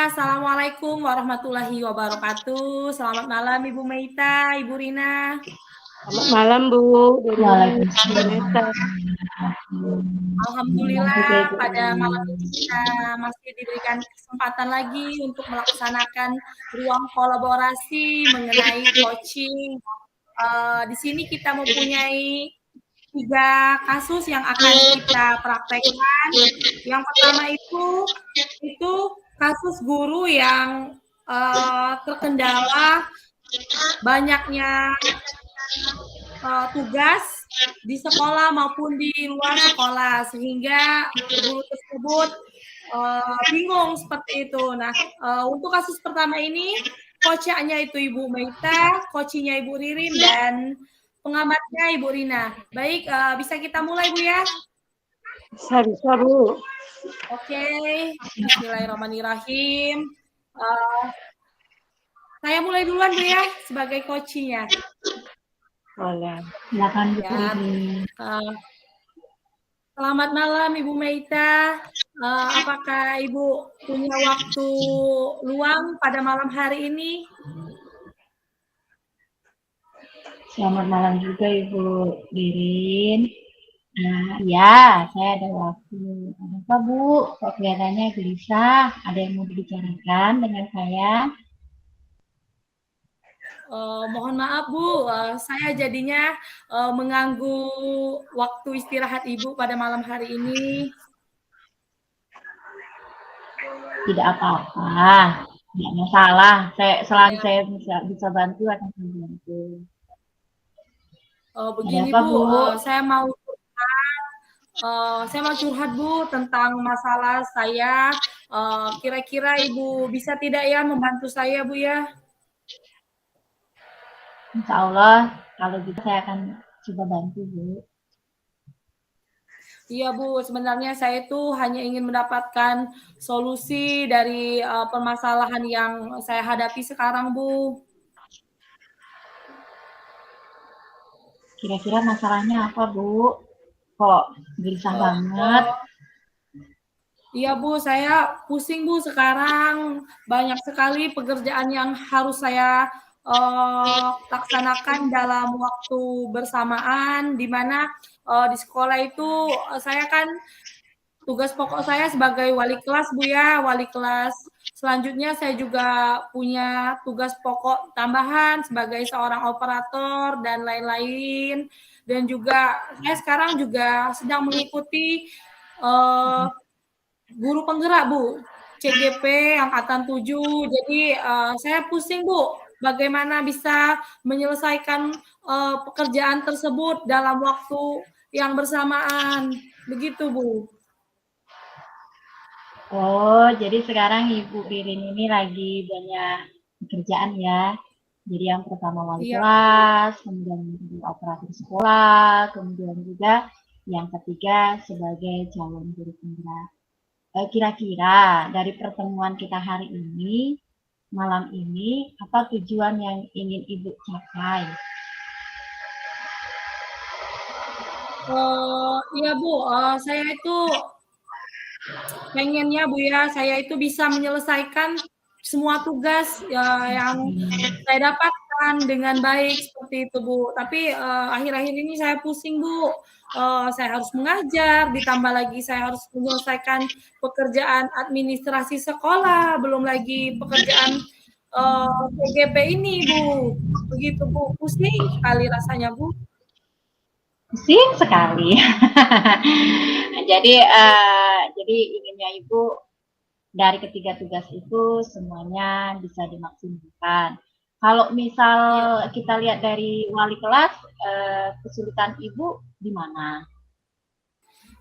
Assalamualaikum warahmatullahi wabarakatuh. Selamat malam Ibu Meita, Ibu Rina. Selamat malam Bu. Waalaikumsalam. Alhamdulillah pada malam ini kita masih diberikan kesempatan lagi untuk melaksanakan ruang kolaborasi mengenai coaching. Di sini kita mempunyai 3 kasus yang akan kita praktekkan. Yang pertama itu kasus guru yang terkendala banyaknya tugas di sekolah maupun di luar sekolah sehingga guru tersebut bingung seperti itu. Nah, untuk kasus pertama ini coachnya itu Ibu Meita, coachnya Ibu Ririn dan pengamatnya Ibu Rina. Baik, bisa kita mulai Bu ya? Bisa Bu. Oke, Bismillahirrahmanirrahim. Saya mulai duluan Bu ya sebagai coachnya. Boleh. Silakan Bu Ya. Ririn. Selamat malam Ibu Meita. Apakah Ibu punya waktu luang pada malam hari ini? Selamat malam juga Ibu Ririn. Ya, saya ada waktu. Ada apa Bu? Kok kelihatannya gelisah? Ada yang mau dibicarakan dengan saya? Mohon maaf Bu, saya jadinya mengganggu waktu istirahat Ibu pada malam hari ini. Tidak apa-apa, tidak masalah. Selagi saya bisa bantu akan saya bantu. Begini apa, Bu, Bu? saya mau curhat Bu tentang masalah saya. Kira-kira Ibu bisa tidak ya membantu saya Bu ya? Insya Allah, kalau gitu saya akan coba bantu Bu. Iya Bu, sebenarnya saya itu hanya ingin mendapatkan solusi dari permasalahan yang saya hadapi sekarang Bu. Kira-kira masalahnya apa Bu? Kok gelisah banget? Iya Bu, saya pusing Bu sekarang. Banyak sekali pekerjaan yang harus saya laksanakan dalam waktu bersamaan, di mana di sekolah itu saya kan tugas pokok saya sebagai wali kelas Bu ya, wali kelas. Selanjutnya saya juga punya tugas pokok tambahan sebagai seorang operator dan lain-lain. Dan juga saya sekarang juga sedang mengikuti guru penggerak Bu, CGP angkatan 7. Jadi saya pusing Bu, bagaimana bisa menyelesaikan pekerjaan tersebut dalam waktu yang bersamaan. Begitu Bu. Oh, jadi sekarang Ibu Ririn ini lagi banyak pekerjaan ya. Jadi yang pertama wali kelas, kemudian operator sekolah, kemudian juga yang ketiga sebagai calon guru penggerak. Kira-kira dari pertemuan kita hari ini, malam ini, apa tujuan yang ingin Ibu capai? Iya Bu, saya itu pengennya Bu ya, saya itu bisa menyelesaikan semua tugas yang saya dapatkan dengan baik seperti itu Bu. Tapi akhir-akhir ini saya pusing Bu. Saya harus mengajar, ditambah lagi saya harus menyelesaikan pekerjaan administrasi sekolah, belum lagi pekerjaan PGP ini Bu. Begitu Bu, pusing sekali rasanya Bu. Pusing sekali. Jadi inginnya Ibu dari ketiga tugas itu semuanya bisa dimaksimalkan. Kalau misal kita lihat dari wali kelas, kesulitan Ibu di mana?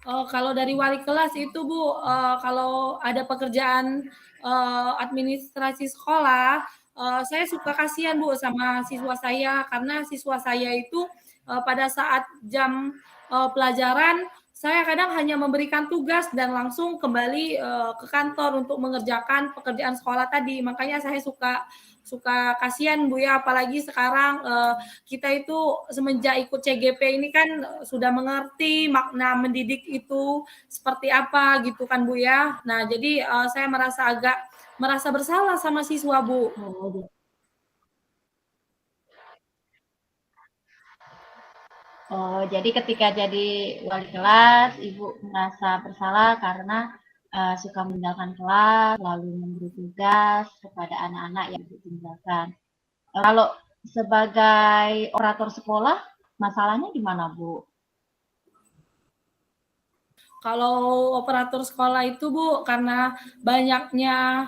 Kalau dari wali kelas itu Bu, kalau ada pekerjaan administrasi sekolah, saya suka kasihan Bu sama siswa saya karena siswa saya itu pada saat jam pelajaran saya kadang hanya memberikan tugas dan langsung kembali ke kantor untuk mengerjakan pekerjaan sekolah tadi. Makanya saya suka suka kasihan Bu ya, apalagi sekarang kita itu semenjak ikut CGP ini kan sudah mengerti makna mendidik itu seperti apa gitu kan Bu ya. Nah jadi saya merasa bersalah sama siswa Bu. Oh, jadi ketika jadi wali kelas, Ibu merasa bersalah karena suka meninggalkan kelas, lalu memberi tugas kepada anak-anak yang Ibu tinggalkan. Kalau sebagai operator sekolah, masalahnya di mana, Bu? Kalau operator sekolah itu Bu, karena banyaknya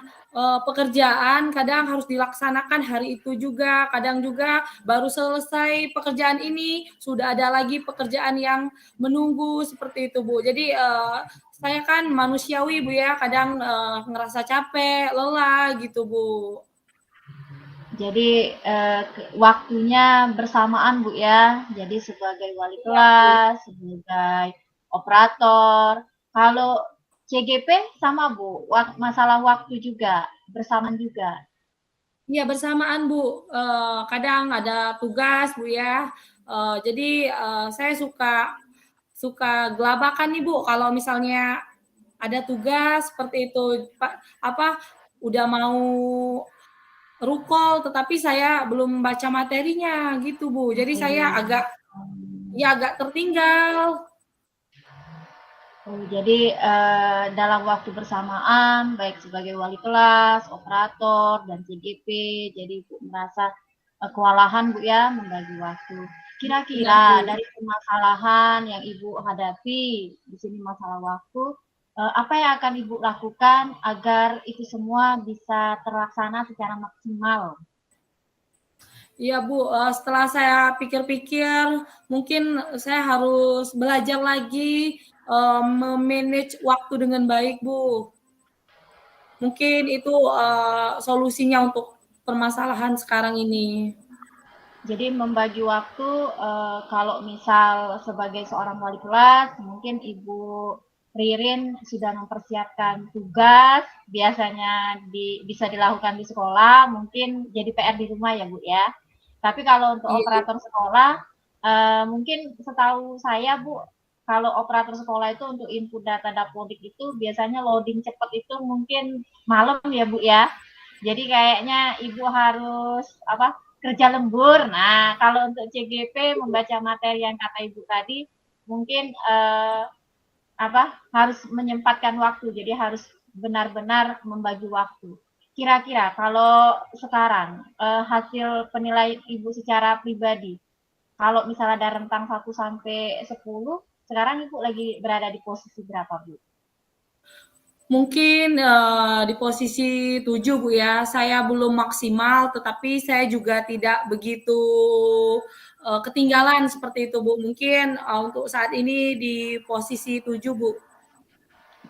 pekerjaan kadang harus dilaksanakan hari itu juga, kadang juga baru selesai pekerjaan ini sudah ada lagi pekerjaan yang menunggu seperti itu Bu. Jadi saya kan manusiawi Bu ya, kadang ngerasa capek, lelah gitu Bu. Jadi waktunya bersamaan Bu ya. Jadi sebagai wali kelas, sebagai operator. Kalau CGP sama Bu, masalah waktu juga, bersamaan juga. Iya bersamaan Bu, kadang ada tugas Bu ya, jadi saya suka gelabakan nih Bu, kalau misalnya ada tugas seperti itu, udah mau rukol, tetapi saya belum baca materinya gitu Bu, jadi saya agak tertinggal. Oh, jadi dalam waktu bersamaan, baik sebagai wali kelas, operator, dan CGP, jadi Ibu merasa kewalahan Bu ya membagi waktu. Kira-kira dari permasalahan yang Ibu hadapi, di sini masalah waktu, apa yang akan Ibu lakukan agar itu semua bisa terlaksana secara maksimal? Iya Bu, setelah saya pikir-pikir, mungkin saya harus belajar lagi memanage waktu dengan baik Bu. Mungkin itu solusinya untuk permasalahan sekarang ini. Jadi membagi waktu, kalau misal sebagai seorang wali kelas, mungkin Ibu Ririn sudah mempersiapkan tugas, biasanya bisa dilakukan di sekolah, mungkin jadi PR di rumah ya Bu ya. Tapi kalau untuk Iya, operator sekolah, mungkin setahu saya Bu, kalau operator sekolah itu untuk input data dapodik itu biasanya loading cepat itu mungkin malam ya Bu ya. Jadi kayaknya Ibu harus kerja lembur. Nah, kalau untuk CGP membaca materi yang kata Ibu tadi, mungkin harus menyempatkan waktu. Jadi harus benar-benar membagi waktu. Kira-kira kalau sekarang hasil penilaian Ibu secara pribadi, kalau misalnya ada rentang 1 sampai 10, sekarang Ibu lagi berada di posisi berapa, Bu? mungkin di posisi 7 Bu ya, saya belum maksimal, tetapi saya juga tidak begitu ketinggalan seperti itu Bu. Mungkin untuk saat ini di posisi 7 Bu.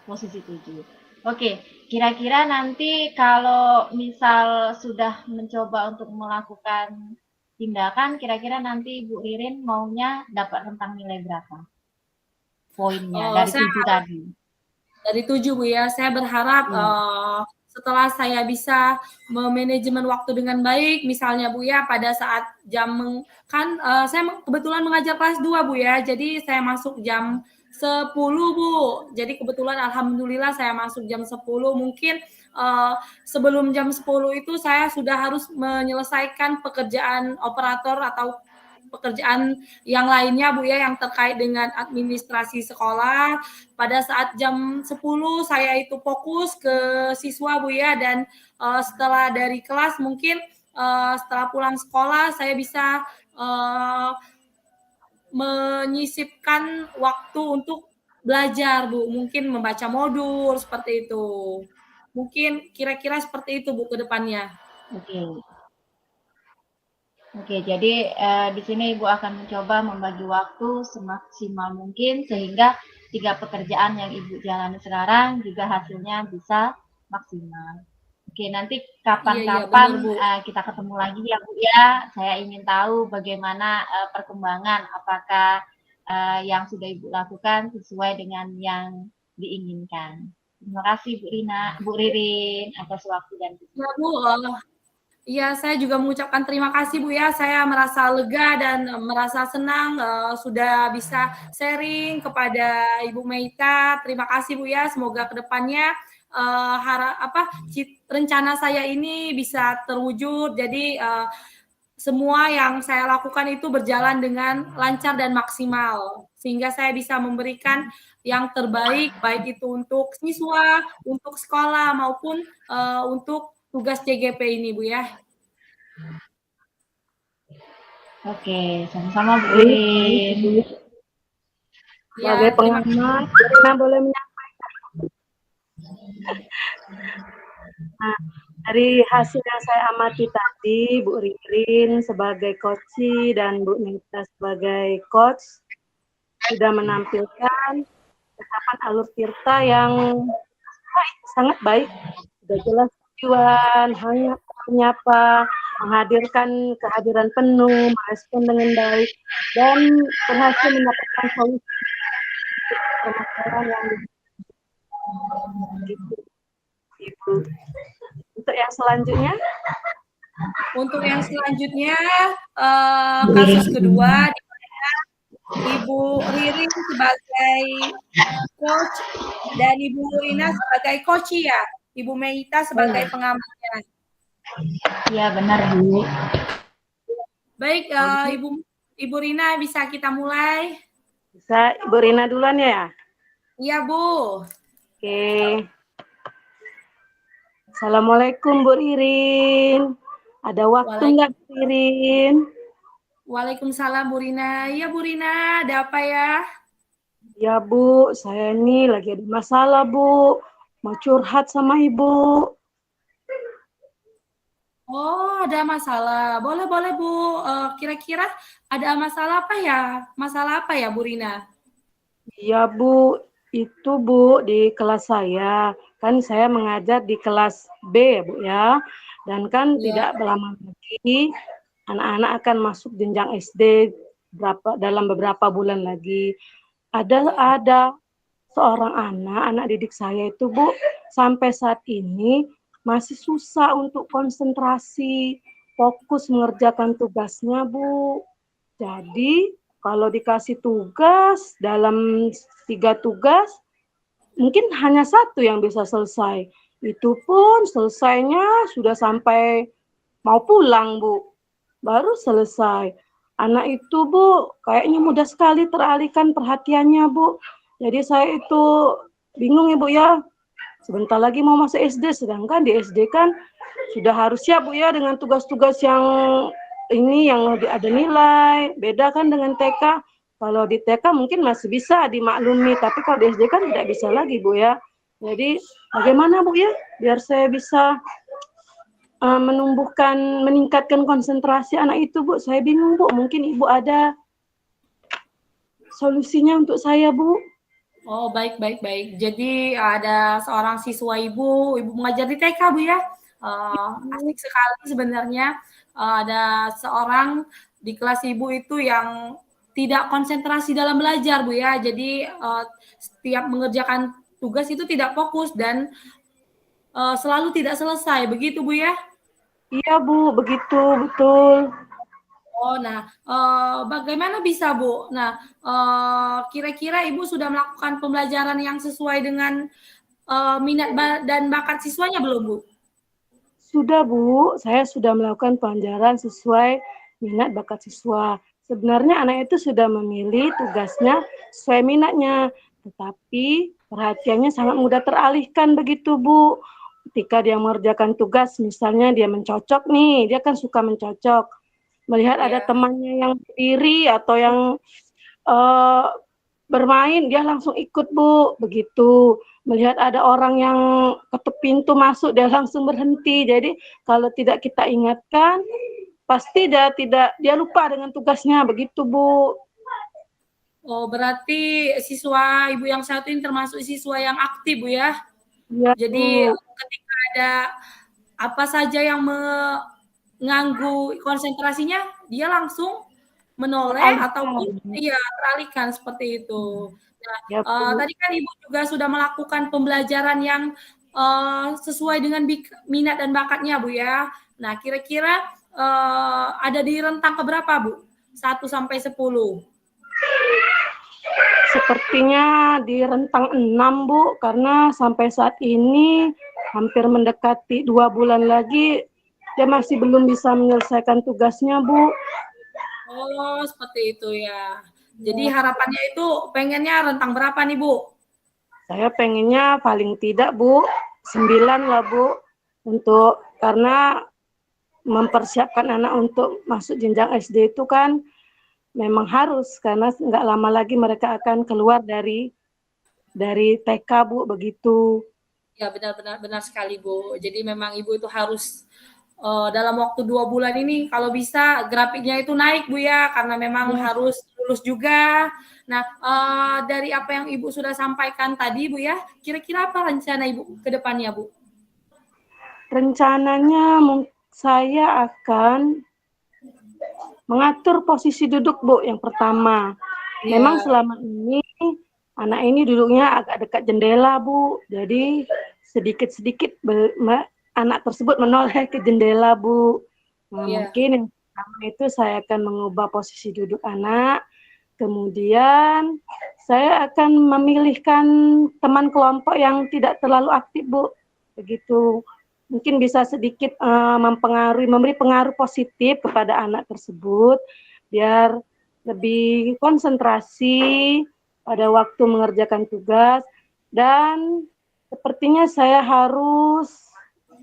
Posisi 7. Oke, kira-kira nanti kalau misal sudah mencoba untuk melakukan tindakan, kira-kira nanti Bu Ririn maunya dapat rentang nilai berapa? Poinnya dari 7 tadi. Dari 7 Bu ya, saya berharap setelah saya bisa memanajemen waktu dengan baik, misalnya Bu ya, pada saat saya kebetulan mengajar kelas 2 Bu ya, jadi saya masuk jam 10 Bu. Jadi kebetulan alhamdulillah saya masuk jam 10, mungkin sebelum jam 10 itu saya sudah harus menyelesaikan pekerjaan operator atau pekerjaan yang lainnya Bu ya, yang terkait dengan administrasi sekolah. Pada saat jam 10 saya itu fokus ke siswa Bu ya, dan setelah dari kelas mungkin setelah pulang sekolah saya bisa menyisipkan waktu untuk belajar Bu, mungkin membaca modul seperti itu. Mungkin kira-kira seperti itu Bu ke depannya. Oke, jadi di sini Ibu akan mencoba membagi waktu semaksimal mungkin sehingga 3 pekerjaan yang Ibu jalani sekarang juga hasilnya bisa maksimal. Oke, nanti kapan-kapan kita ketemu lagi ya Bu ya. Saya ingin tahu bagaimana perkembangan, apakah yang sudah Ibu lakukan sesuai dengan yang diinginkan. Terima kasih Bu Ririn atas waktu dan Ya Bu, Iya, saya juga mengucapkan terima kasih Bu ya. Saya merasa lega dan merasa senang sudah bisa sharing kepada Ibu Meita. Terima kasih Bu ya. Semoga kedepannya rencana saya ini bisa terwujud. Jadi semua yang saya lakukan itu berjalan dengan lancar dan maksimal sehingga saya bisa memberikan yang terbaik baik itu untuk siswa, untuk sekolah maupun untuk tugas CGP ini Bu ya. Oke, sama-sama Bu Baik, Irin. Bu. Ya, Sebagai terima pengamat, Rina boleh menyampaikan. Nah, dari hasil yang saya amati tadi, Bu Ririn sebagai coach dan Bu Nita sebagai coach sudah menampilkan ungkapan alur tirta yang baik, sangat baik. Sudah jelas tujuan, hangat menyapa, menghadirkan kehadiran penuh, merespon dengan baik, dan berhasil mendapatkan solusi permasalahan yang begitu, Ibu. Untuk yang selanjutnya, kasus kedua di mana Ibu Ririn sebagai coach dan Ibu Rina sebagai coach ya, Ibu Meita sebagai pengamatnya. Iya, benar Bu. Baik, Ibu Rina bisa kita mulai? bisa Ibu Rina duluan ya? Iya Bu. Oke. Assalamualaikum Bu Ririn. Ada waktu nggak Bu Ririn? Waalaikumsalam Bu Rina. Iya Bu Rina, ada apa ya? Ya Bu, saya ini lagi ada masalah Bu. Mau curhat sama Ibu. Oh, ada masalah. Boleh Bu. Kira-kira ada masalah apa ya? Masalah apa ya Bu Rina? Iya Bu, itu Bu di kelas saya. Kan saya mengajar di kelas B ya Bu ya. Dan kan Ya. tidak lama lagi anak-anak akan masuk jenjang SD dalam beberapa bulan lagi. Ada seorang anak didik saya itu Bu, sampai saat ini masih susah untuk konsentrasi, fokus mengerjakan tugasnya Bu. Jadi kalau dikasih tugas dalam 3 tugas, mungkin hanya 1 yang bisa selesai. Itu pun selesainya sudah sampai mau pulang Bu, baru selesai. Anak itu Bu, kayaknya mudah sekali teralihkan perhatiannya Bu. Jadi saya itu bingung ya Bu ya. Sebentar lagi mau masuk SD, sedangkan di SD kan sudah harus siap Bu ya dengan tugas-tugas yang ini yang ada nilai. Beda kan dengan TK. Kalau di TK mungkin masih bisa dimaklumi, tapi kalau di SD kan tidak bisa lagi Bu ya. Jadi bagaimana Bu ya biar saya bisa meningkatkan konsentrasi anak itu Bu. Saya bingung Bu, mungkin Ibu ada solusinya untuk saya Bu. Oh, baik. Jadi ada seorang siswa ibu mengajar di TK Bu ya. Asik sekali sebenarnya. Ada seorang di kelas ibu itu yang tidak konsentrasi dalam belajar Bu ya. Jadi setiap mengerjakan tugas itu tidak fokus dan selalu tidak selesai. Begitu Bu ya? Iya Bu, begitu, betul. Oh, nah, bagaimana bisa Bu? Nah, kira-kira Ibu sudah melakukan pembelajaran yang sesuai dengan minat dan bakat siswanya belum Bu? Sudah Bu, saya sudah melakukan pembelajaran sesuai minat bakat siswa. Sebenarnya anak itu sudah memilih tugasnya sesuai minatnya, tetapi perhatiannya sangat mudah teralihkan begitu Bu. Ketika dia mengerjakan tugas, misalnya dia mencocok nih, dia kan suka mencocok. Melihat ada temannya yang berdiri atau yang bermain, dia langsung ikut Bu, begitu. Melihat ada orang yang ketuk pintu masuk, dia langsung berhenti. Jadi kalau tidak kita ingatkan, pasti dia lupa dengan tugasnya, begitu Bu. Oh, berarti siswa Ibu yang satu ini termasuk siswa yang aktif Bu ya? Ya, Jadi Bu. ketika ada apa saja yang mengganggu konsentrasinya, dia langsung menoleh ataupun teralihkan seperti itu. Nah, Ya, Bu. tadi kan Ibu juga sudah melakukan pembelajaran yang sesuai dengan minat dan bakatnya Bu ya. Nah, kira-kira ada di rentang keberapa, Bu? 1 sampai 10. Sepertinya di rentang 6, Bu, karena sampai saat ini hampir mendekati 2 bulan lagi, dia masih belum bisa menyelesaikan tugasnya, Bu. Oh, seperti itu ya. Jadi harapannya itu pengennya rentang berapa nih, Bu? Saya pengennya paling tidak, Bu, 9 lah, Bu, karena mempersiapkan anak untuk masuk jenjang SD itu kan memang harus, karena nggak lama lagi mereka akan keluar dari TK, Bu, begitu. Ya, benar sekali, Bu. Jadi memang Ibu itu harus dalam waktu 2 bulan ini kalau bisa grafiknya itu naik, Bu ya, karena memang harus lulus juga. Nah, dari apa yang Ibu sudah sampaikan tadi, Bu ya, kira-kira apa rencana Ibu ke depannya, Bu? Rencananya saya akan mengatur posisi duduk, Bu, yang pertama. Memang Iya. selama ini anak ini duduknya agak dekat jendela, Bu. Jadi sedikit-sedikit anak tersebut menoleh ke jendela, Bu. Nah, mungkin yang pertama itu saya akan mengubah posisi duduk anak. Kemudian saya akan memilihkan teman kelompok yang tidak terlalu aktif, Bu. Begitu. Mungkin bisa sedikit memberi pengaruh positif kepada anak tersebut biar lebih konsentrasi pada waktu mengerjakan tugas, dan sepertinya saya harus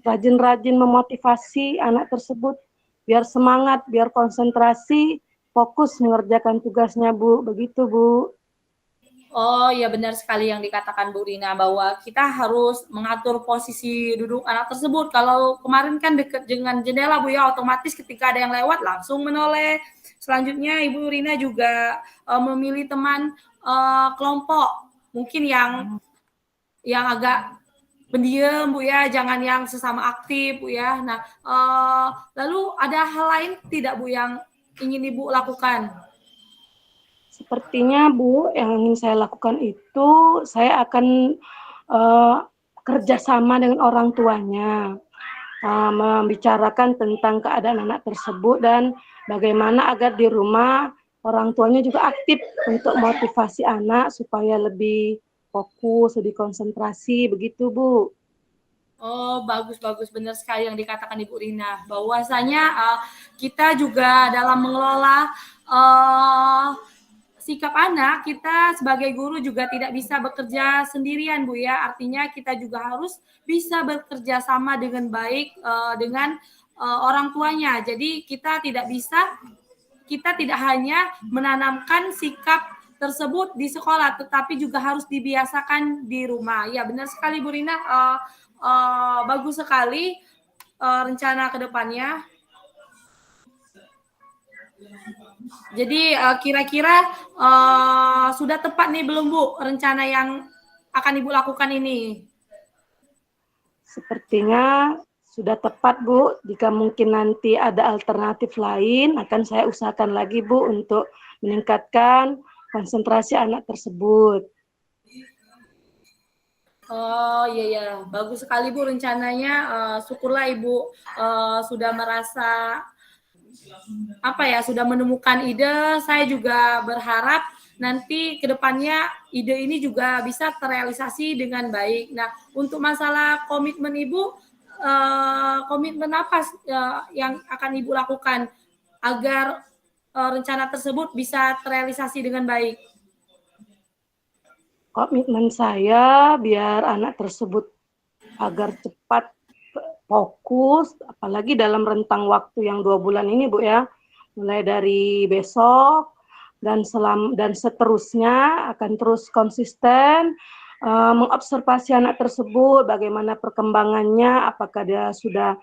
rajin-rajin memotivasi anak tersebut biar semangat, biar konsentrasi, fokus mengerjakan tugasnya, Bu. Begitu, Bu. Oh ya, benar sekali yang dikatakan Bu Rina, bahwa kita harus mengatur posisi duduk anak tersebut. Kalau kemarin kan dekat dengan jendela, Bu ya, otomatis ketika ada yang lewat langsung menoleh. Selanjutnya Ibu Rina juga memilih teman kelompok, mungkin yang agak pendiam, Bu ya, jangan yang sesama aktif, Bu ya. Nah, lalu ada hal lain tidak, Bu, yang ingin Ibu lakukan? Sepertinya, Bu, yang ingin saya lakukan itu saya akan kerjasama dengan orang tuanya, membicarakan tentang keadaan anak tersebut dan bagaimana agar di rumah orang tuanya juga aktif untuk motivasi anak supaya lebih fokus, lebih konsentrasi, begitu, Bu. Oh, bagus, benar sekali yang dikatakan Ibu Rina, bahwasanya kita juga dalam mengelola sikap anak, kita sebagai guru juga tidak bisa bekerja sendirian, Bu ya. Artinya kita juga harus bisa bekerja sama dengan baik dengan orang tuanya. Jadi kita tidak hanya menanamkan sikap tersebut di sekolah, tetapi juga harus dibiasakan di rumah. Ya, benar sekali Bu Rina. Bagus sekali rencana ke depannya. Jadi kira-kira sudah tepat nih belum, Bu, rencana yang akan Ibu lakukan ini? Sepertinya sudah tepat, Bu. Jika mungkin nanti ada alternatif lain, akan saya usahakan lagi, Bu, untuk meningkatkan konsentrasi anak tersebut. Oh iya, bagus sekali Bu rencananya. Syukurlah Ibu sudah merasa sudah menemukan ide. Saya juga berharap nanti ke depannya ide ini juga bisa terrealisasi dengan baik. Nah, untuk masalah komitmen Ibu, komitmen apa yang akan Ibu lakukan agar rencana tersebut bisa terrealisasi dengan baik? Komitmen saya biar anak tersebut agar cepat fokus, apalagi dalam rentang waktu yang 2 bulan ini, Bu ya, mulai dari besok dan seterusnya akan terus konsisten mengobservasi anak tersebut, bagaimana perkembangannya, apakah dia sudah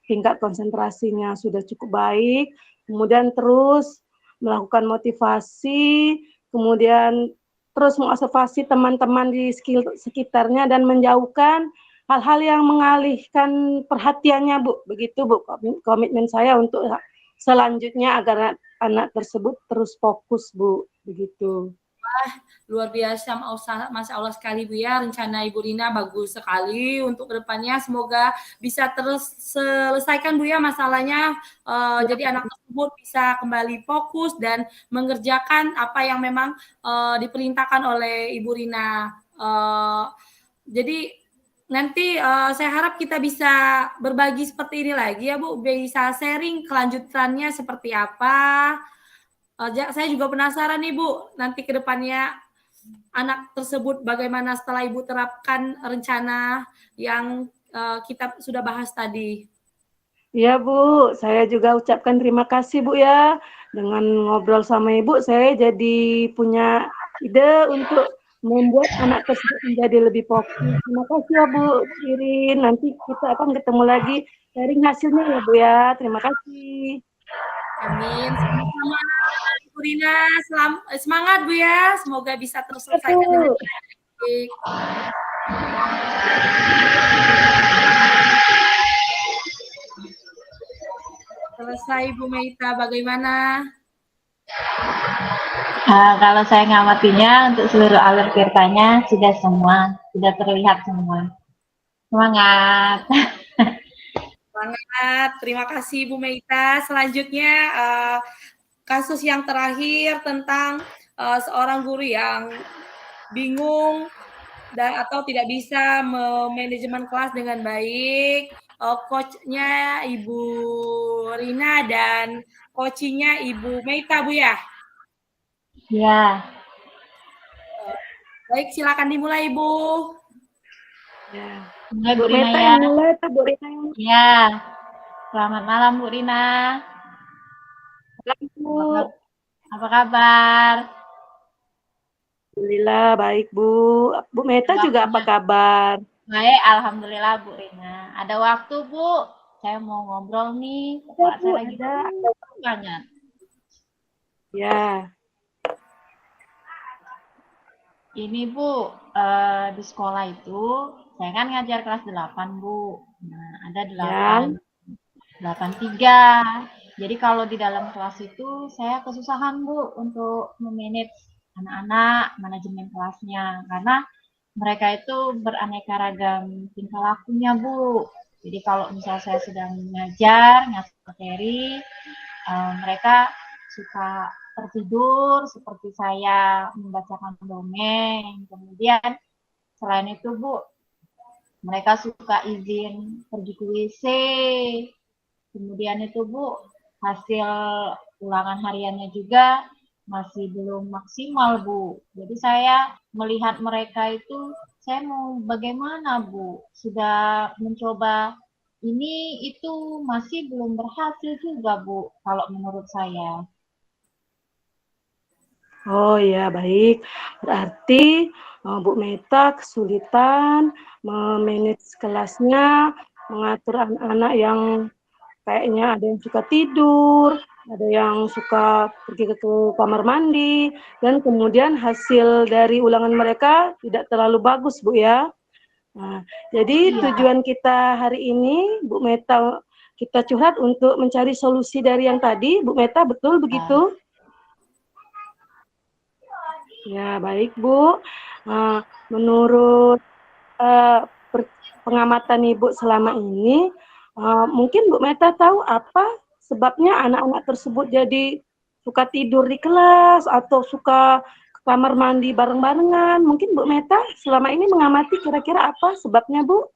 tingkat konsentrasinya sudah cukup baik, kemudian terus melakukan motivasi, kemudian terus mengobservasi teman-teman di sekitarnya dan menjauhkan hal-hal yang mengalihkan perhatiannya, Bu. Begitu, Bu, komitmen saya untuk selanjutnya agar anak tersebut terus fokus, Bu. Begitu. Wah, luar biasa, Masya Allah sekali Bu ya, rencana Ibu Rina bagus sekali untuk kedepannya. Semoga bisa terus selesaikan Bu ya masalahnya, jadi anak tersebut bisa kembali fokus dan mengerjakan apa yang memang diperintahkan oleh Ibu Rina. Jadi nanti saya harap kita bisa berbagi seperti ini lagi ya Bu, bisa sharing kelanjutannya seperti apa. Saya juga penasaran nih Bu, nanti ke depannya anak tersebut bagaimana setelah Ibu terapkan rencana yang kita sudah bahas tadi. Iya Bu, saya juga ucapkan terima kasih Bu ya. Dengan ngobrol sama Ibu, saya jadi punya ide untuk membuat anak tersebut menjadi lebih fokus. Terima kasih ya Bu Irin. Nanti kita akan ketemu lagi sharing hasilnya ya Bu ya. Terima kasih. Amin. Sama-sama Bu Rina, semangat Bu ya. Semoga bisa terus selesaikan dengan baik. Selesai Bu Meita, bagaimana? Kalau saya ngamatinya untuk seluruh alur tirtanya sudah terlihat semua. Semangat. Semangat. Terima kasih Bu Meita. Selanjutnya kasus yang terakhir tentang seorang guru yang bingung atau tidak bisa manajemen kelas dengan baik. Coachnya Ibu Rina dan coachingnya Ibu Meita Bu ya. Ya. Baik, silakan dimulai Ibu. Ya. Mulai Bu Bu Rina Meta ya. yang mulai atau Bu Rina yang mulai? Ya. Selamat malam Bu Rina. Selamat Bu. Apa kabar? Alhamdulillah baik Bu. Bu Meta juga apa kabar? Baik, alhamdulillah Bu Rina. Ada waktu Bu? Saya mau ngobrol nih. Ada Bu, Saya lagi ada. banyak. Ya. Ini Bu, di sekolah itu saya kan ngajar kelas 8 Bu. Nah, ada 83. Jadi kalau di dalam kelas itu saya kesusahan Bu untuk memanage anak-anak, manajemen kelasnya. Karena mereka itu beraneka ragam tingkah lakunya Bu. Jadi kalau misal saya sedang ngasih materi, mereka suka tertidur seperti saya membacakan dongeng. Kemudian selain itu Bu, mereka suka izin pergi ke WC. Kemudian itu Bu, hasil ulangan hariannya juga masih belum maksimal Bu. Jadi saya melihat mereka itu, saya mau bagaimana Bu? Sudah mencoba ini itu masih belum berhasil juga Bu, kalau menurut saya. Oh ya, baik. Berarti Bu Meta kesulitan memanage kelasnya, mengatur anak-anak yang kayaknya ada yang suka tidur, ada yang suka pergi ke kamar mandi, dan kemudian hasil dari ulangan mereka tidak terlalu bagus, Bu ya. Nah, jadi tujuan kita hari ini, Bu Meta, kita curhat untuk mencari solusi dari yang tadi, Bu Meta, betul begitu? Ya, baik Bu. Menurut pengamatan Ibu selama ini, mungkin Bu Meta tahu apa sebabnya anak-anak tersebut jadi suka tidur di kelas atau suka ke kamar mandi bareng-barengan. Mungkin Bu Meta selama ini mengamati kira-kira apa sebabnya Bu?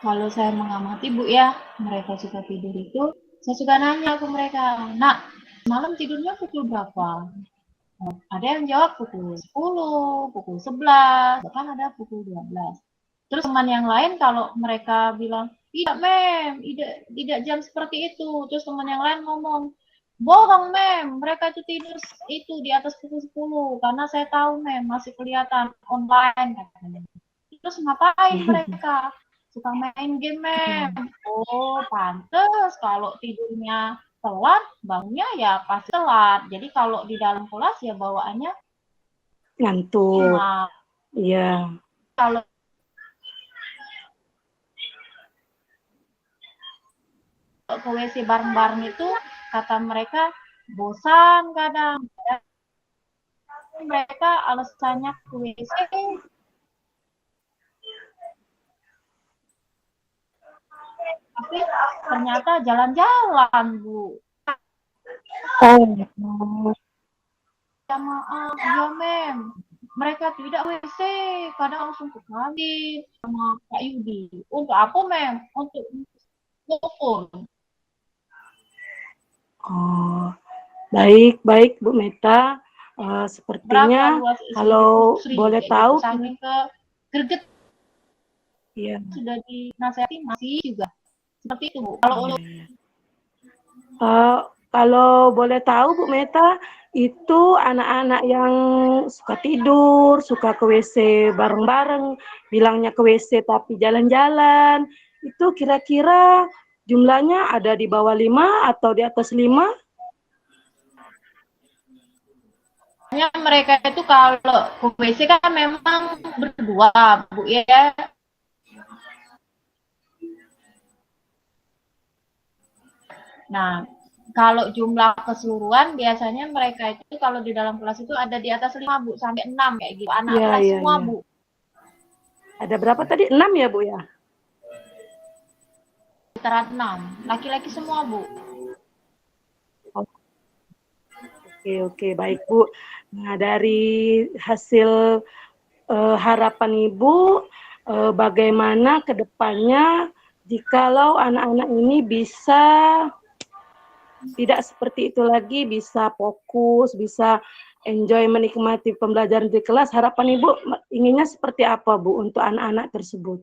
Kalau saya mengamati Bu ya, mereka suka tidur itu, saya suka nanya ke mereka, "Nak, malam tidurnya pukul berapa?" Ada yang jawab pukul 10, pukul 11, bahkan ada pukul 12. Terus teman yang lain kalau mereka bilang, "Tidak, Mem, tidak jam seperti itu." Terus teman yang lain ngomong, "Bohong, Mem, mereka itu tidur itu di atas pukul 10, karena saya tahu, Mem, masih kelihatan online." Katanya. Terus ngapain mereka? Suka main game, Mem. Oh, pantes kalau tidurnya telat, bangunnya ya pasti telat. Jadi kalau di dalam kelas ya bawaannya ngantuk. Iya. Kalau ke WC bareng-bareng itu kata mereka bosan kadang. Mereka alasannya ke WC, tapi ternyata jalan-jalan, Bu. Oh, Ya maaf, ya mem. Mereka tidak WC, kadang langsung ke kami sama Kak Yudi. Untuk apa mem? Untuk telepon. oh, baik, baik Bu Meta. Berapa Sepertinya luas kalau industri boleh kayak gitu. tahu, Saking ke greget ya, sudah dinasihati masih juga seperti itu, Bu. Kalau iya, iya. Kalau boleh tahu Bu Meta, itu anak-anak yang suka tidur, suka ke WC bareng-bareng, bilangnya ke WC tapi jalan-jalan, itu kira-kira jumlahnya ada di bawah 5 atau di atas 5? mereka itu kalau ke WC kan memang berdua, Bu ya. Nah, kalau jumlah keseluruhan biasanya mereka itu kalau di dalam kelas itu ada di atas 5 Bu sampai 6 kayak gitu. Anak Iya, kelas iya, semua iya. Bu. Ada berapa tadi? 6 ya Bu ya? Sekitaran 6. Laki-laki semua Bu. Oke, oke, baik Bu. Nah, dari hasil harapan Ibu, bagaimana ke depannya jikalau anak-anak ini bisa tidak seperti itu lagi, bisa fokus, bisa enjoy menikmati pembelajaran di kelas. Harapan Ibu inginnya seperti apa Bu untuk anak-anak tersebut?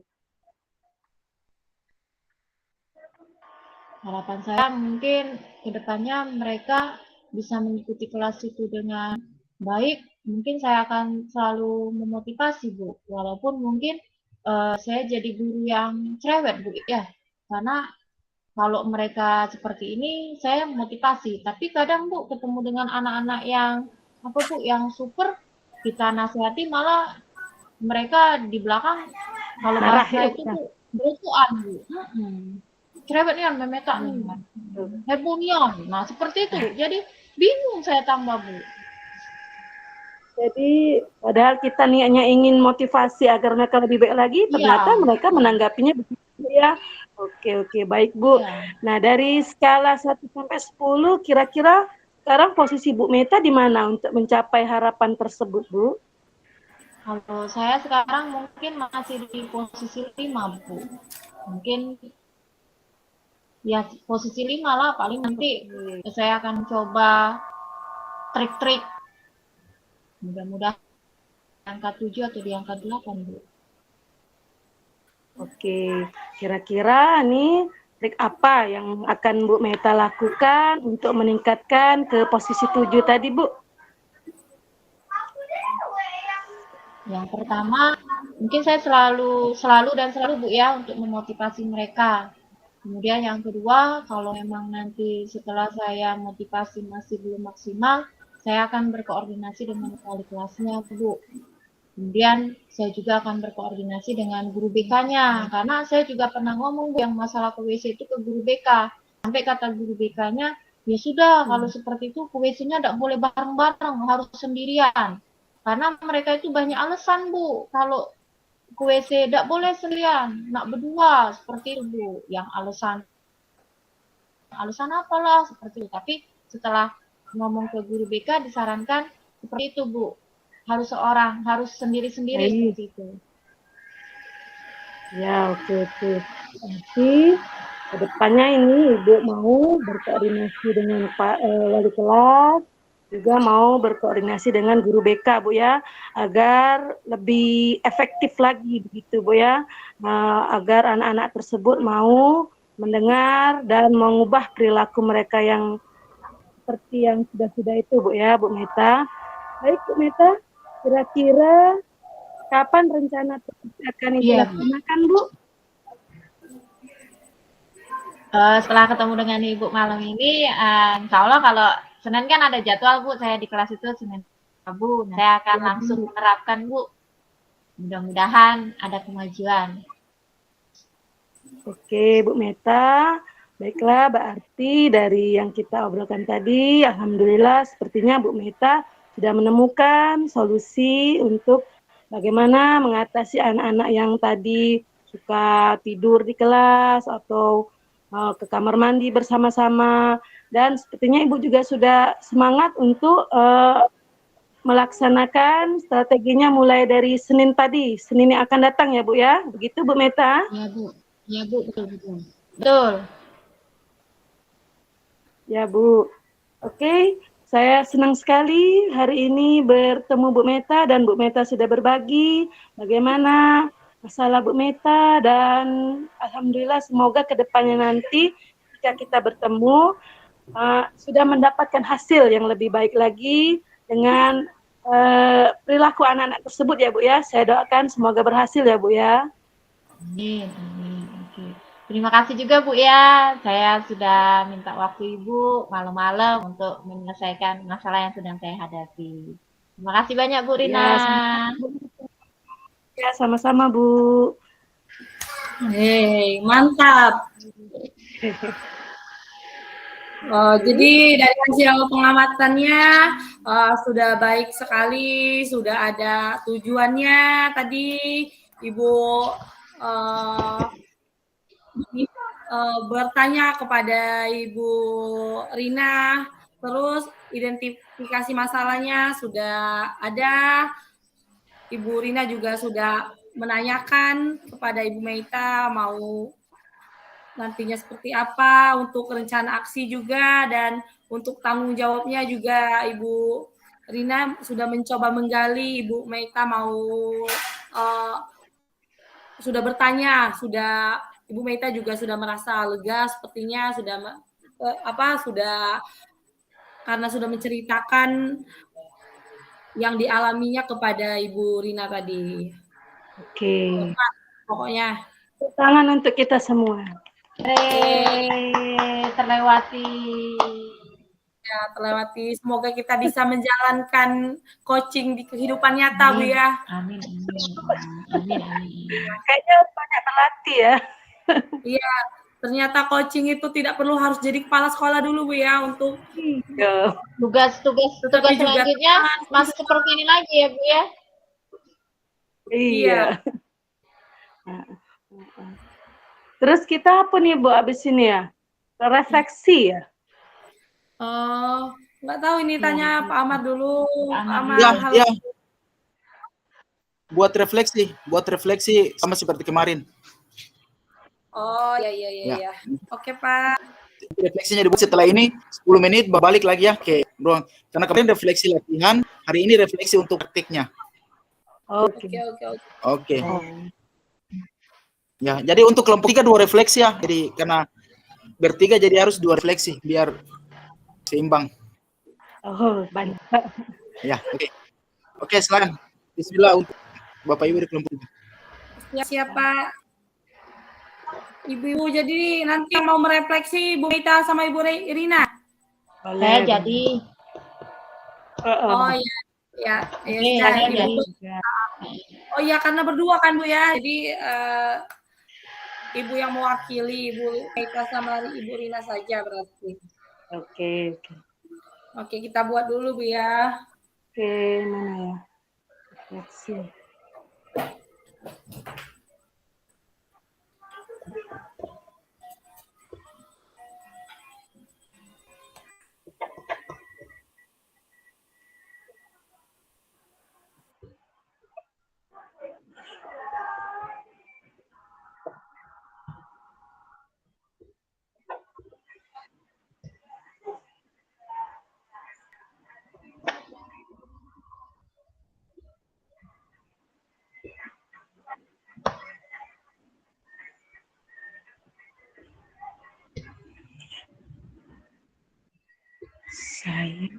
Harapan saya mungkin kedepannya mereka bisa mengikuti kelas itu dengan baik. Mungkin saya akan selalu memotivasi Bu, walaupun mungkin saya jadi guru yang cerewet Bu ya, karena kalau mereka seperti ini saya motivasi. Tapi kadang Bu ketemu dengan anak-anak yang apa Bu yang super, kita nasihati malah mereka di belakang kalau Marah bahasa ya Bu itu ya? tuh berusukan Bu. Cerewet nih memetak nih. Hebohnian. Nah, seperti itu. Jadi bingung saya tambah, Bu. Jadi padahal kita niatnya ingin motivasi agar mereka lebih baik lagi, Iya, ternyata mereka menanggapinya begitu ya. Oke, oke, baik Bu. iya. Nah, dari skala 1 sampai 10 kira-kira sekarang posisi Bu Meta di mana untuk mencapai harapan tersebut, Bu? Kalau saya sekarang mungkin masih di posisi 5, Bu. Mungkin ya posisi 5 lah paling nanti saya akan coba trik-trik mudah-mudahan di angka 7 atau di angka 8, Bu. Oke, kira-kira nih trik apa yang akan Bu Meta lakukan untuk meningkatkan ke posisi 7 tadi, Bu? Yang pertama, mungkin saya selalu Bu ya untuk memotivasi mereka. Kemudian yang kedua, kalau memang nanti setelah saya motivasi masih belum maksimal, saya akan berkoordinasi dengan wali kelasnya, Bu. Kemudian saya juga akan berkoordinasi dengan guru BK-nya, karena saya juga pernah ngomong Bu, yang masalah ke WC itu ke guru BK. Sampai kata guru BK-nya, ya sudah kalau seperti itu ke WC-nya tidak boleh bareng-bareng, harus sendirian. Karena mereka itu banyak alasan Bu, kalau ke WC tidak boleh sendirian, nak berdua seperti itu Bu. Yang alasan apalah seperti itu. Tapi setelah ngomong ke guru BK disarankan seperti itu Bu. Harus sendiri-sendiri Baik. seperti itu. Ya, oke, oke. Nanti kedepannya ini Ibu mau berkoordinasi dengan Pak Wali kelas, juga mau berkoordinasi dengan guru BK, Bu ya, agar lebih efektif lagi begitu, Bu ya, agar anak-anak tersebut mau mendengar dan mengubah perilaku mereka yang seperti yang sudah-sudah itu, Bu ya, Bu Meta. Baik, Bu Meta, kira-kira kapan rencana tersebut akan Ibu laksanakan, Bu? Setelah ketemu dengan Ibu malam ini, insya Allah kalau Senin kan ada jadwal Bu, saya di kelas itu Senin Rabu, saya akan langsung menerapkan Bu. Mudah-mudahan ada kemajuan. Oke, Bu Meta. Baiklah, berarti dari yang kita obrolkan tadi, alhamdulillah sepertinya Bu Meta sudah menemukan solusi untuk bagaimana mengatasi anak-anak yang tadi suka tidur di kelas atau ke kamar mandi bersama-sama. Dan sepertinya Ibu juga sudah semangat untuk melaksanakan strateginya mulai dari Senin tadi, Senin yang akan datang ya Bu ya. Begitu Bu Meta? Ya Bu, ya Bu, betul. Betul. Ya Bu, oke. Saya senang sekali hari ini bertemu Bu Meta dan Bu Meta sudah berbagi bagaimana masalah Bu Meta dan alhamdulillah semoga kedepannya nanti jika kita bertemu sudah mendapatkan hasil yang lebih baik lagi dengan perilaku anak-anak tersebut ya Bu ya. Saya doakan semoga berhasil ya Bu ya. Amin, amin. Oke. Terima kasih juga Bu ya. Saya sudah minta waktu Ibu malam-malam untuk menyelesaikan masalah yang sedang saya hadapi. Terima kasih banyak Bu Rina. Ya, sama-sama Bu. Hei, mantap. Jadi dari hasil pengamatannya sudah baik sekali, sudah ada tujuannya tadi Ibu bertanya kepada Ibu Rina, terus identifikasi masalahnya sudah ada. Ibu Rina juga sudah menanyakan kepada Ibu Meita mau nantinya seperti apa untuk rencana aksi juga, dan untuk tanggung jawabnya juga Ibu Rina sudah mencoba menggali. Ibu Meita mau sudah bertanya, Ibu Meita juga sudah merasa lega sepertinya, sudah karena sudah menceritakan yang dialaminya kepada Ibu Rina tadi. Oke. Pokoknya tangan untuk kita semua. Terlewati. Ya, terlewati. Semoga kita bisa menjalankan coaching di kehidupan nyata, Bu ya. Amin, amin. Kayaknya banyak terlatih ya. Iya, ternyata coaching itu tidak perlu harus jadi kepala sekolah dulu, Bu ya, untuk tugas selanjutnya masih seperti ini lagi ya, Bu ya. Iya. Terus kita apa nih Bu abis ini ya? Refleksi ya? Nggak tahu ini tanya Pak Amar dulu. Pak Amar, ya. Buat refleksi sama seperti kemarin. Oh, iya. Oke, Pak. Refleksinya dibuat setelah ini 10 menit balik lagi ya. Oke, Bro. Karena kemarin refleksi latihan, hari ini refleksi untuk praktiknya. Oke. Ya, jadi untuk kelompok 3 2 refleksi ya. Jadi karena bertiga jadi harus 2 refleksi biar seimbang. Oh, banyak. Ya, oke. Oke, silakan. Bismillah untuk Bapak Ibu di kelompok 3. Siapa? Ibu, jadi nanti yang mau merefleksi Ibu Meita sama Ibu Rina? Saya jadi. Oh iya. Oh iya, karena berdua kan Bu ya. Jadi Ibu yang mewakili Ibu Meita sama Ibu Rina saja berarti. Oke. Oke, kita buat dulu Bu ya. Oke, mana ya? Refleksi. Saya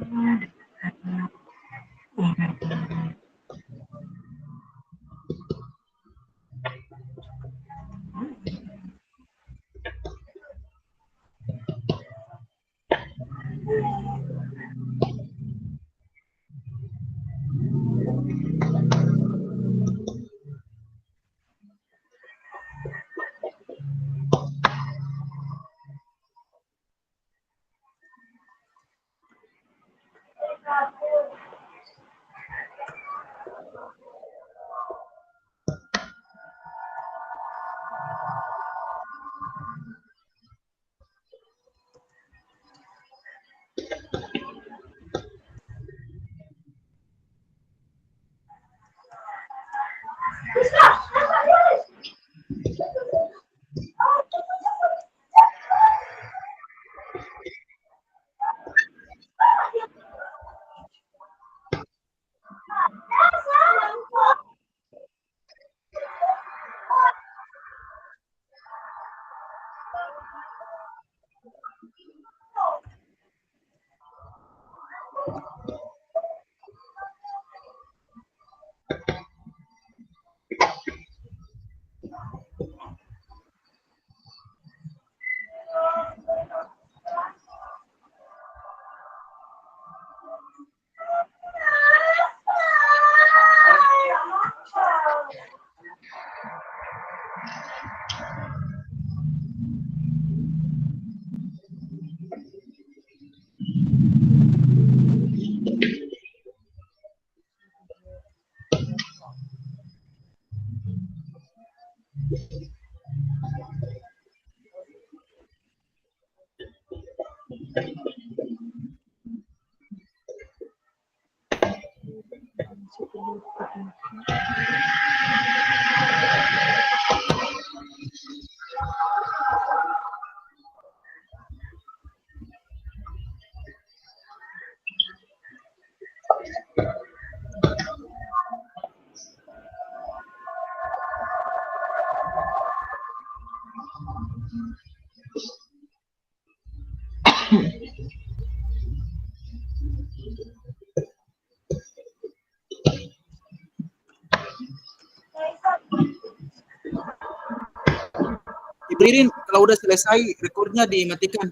Ibu Ririn, kalau udah selesai, rekornya dimatikan.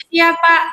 Iya, Pak.